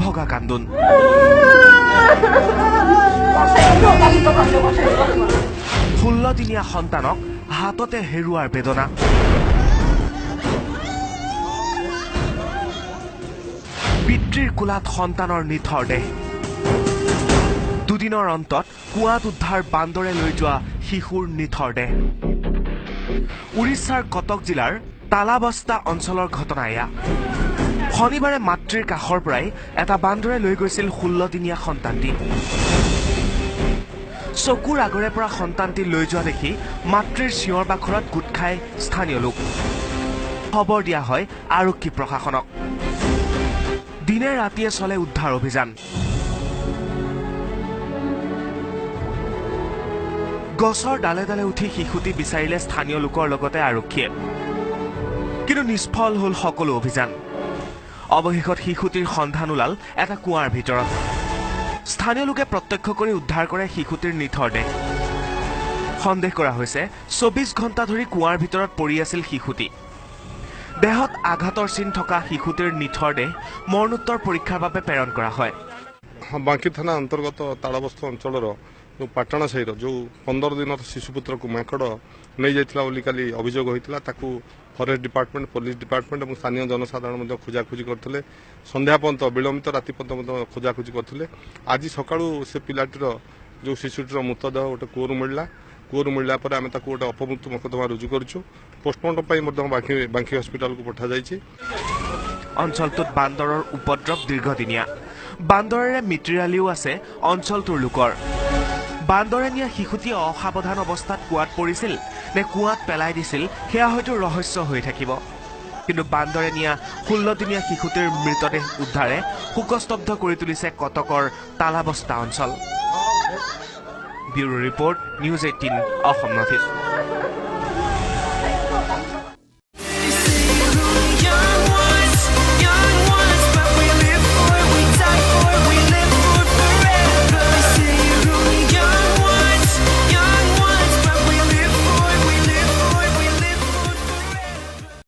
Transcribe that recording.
ভগা কান্দোন 16 দিনীয়া সন্তানক হাততে হেৰুৱাৰ বেদনা পিতৃৰ কোলাত সন্তানৰ নিথৰ দেহ দুদিনৰ অন্তত কুৱাত উদ্ধাৰ বান্দৰে লৈ যোৱা শিশুৰ নিথৰ দেহ উৰিষ্যাৰ কটক জিলাৰ তালাবস্তা অঞ্চলৰ ঘটনা এয়া শনিবাৰে মাতৃৰ কাষৰ পৰাই এটা বান্দৰে লৈ গৈছিল 16 দিনীয়া সন্তানটি চকুৰ আগৰে পৰা সন্তানটি লৈ যোৱা দেখি মাতৃৰ চিঞৰ বাখৰত গোট খাই স্থানীয় লোক খবৰ দিয়া হয় আৰক্ষী প্ৰশাসনক দিনে ৰাতিয়ে চলে উদ্ধাৰ অভিযান গছৰ ডালে ডালে উঠি শিশুটি বিচাৰিলে স্থানীয় লোকৰ লগতে আৰক্ষীয়ে কিন্তু নিষ্ফল হ'ল সকলো অভিযান অৱশেষত শিশুটিৰ সন্ধান ওলাল এটা কুৱাৰ ভিতৰত স্থানীয় লোকে প্ৰত্যক্ষ কৰি উদ্ধাৰ কৰে শিশুটিৰ নিথৰ দেহ সন্দেহ কৰা হৈছে 24 ঘণ্টা ধৰি কুৱাৰ ভিতৰত পৰি আছিল শিশুটি দেহত আঘাতৰ চিন থকা শিশুটিৰ নিথৰ দেহ মৰণোত্তৰ পৰীক্ষাৰ বাবে প্ৰেৰণ কৰা হয় বাঙ্কি থানা অন্তৰ্গত তালাবস্তা অঞ্চলৰ পাটଣା সাহিৰ যে 15 দিনৰ শিশুপুত্রক মাকড় नहीं जाइथिला बोली काली अभियोग होइथिला ताकू फरेस्ट डिपार्टमेंट पुलिस डिपार्टमेंट और स्थानीय जनसाधारण मध्य खोजाखोजी करथिले संध्या पर्यंत विलंबित राति पर्यंत मध्य खोजाखोजी करथिले आज सकाळू से पिलाटीर जो शिशुटीर मृतदेह गोटे कूर मिलला पर आम ताकू गोटे अपमृत्यु मोकदमा रुजु करछु पोस्टमार्टम पई मध्य बांकी हॉस्पिटल को पठा जाइछि অঞ্চলটোত বান্দৰৰ উপদ্ৰৱ দীৰ্ঘদিনীয়া বান্দৰেৰে মিত্ৰালিও আছে অঞ্চলটোৰ লোকৰ বান্দৰে নিয়া শিশুটিয়ে অসাৱধান অৱস্থাত কুৱাত পৰিছিল নে কুৱাত পেলাই দিছিল সেয়া হয়তো ৰহস্য হৈ থাকিব কিন্তু বান্দৰে নিয়া 16 দিনীয়া শিশুটিৰ মৃতদেহ উদ্ধাৰে শোকস্তব্ধ কৰি তুলিছে কটকৰ তালাবস্তা অঞ্চল ব্যুৰো ৰিপৰ্ট নিউজ 18 অসম নথিষ্ট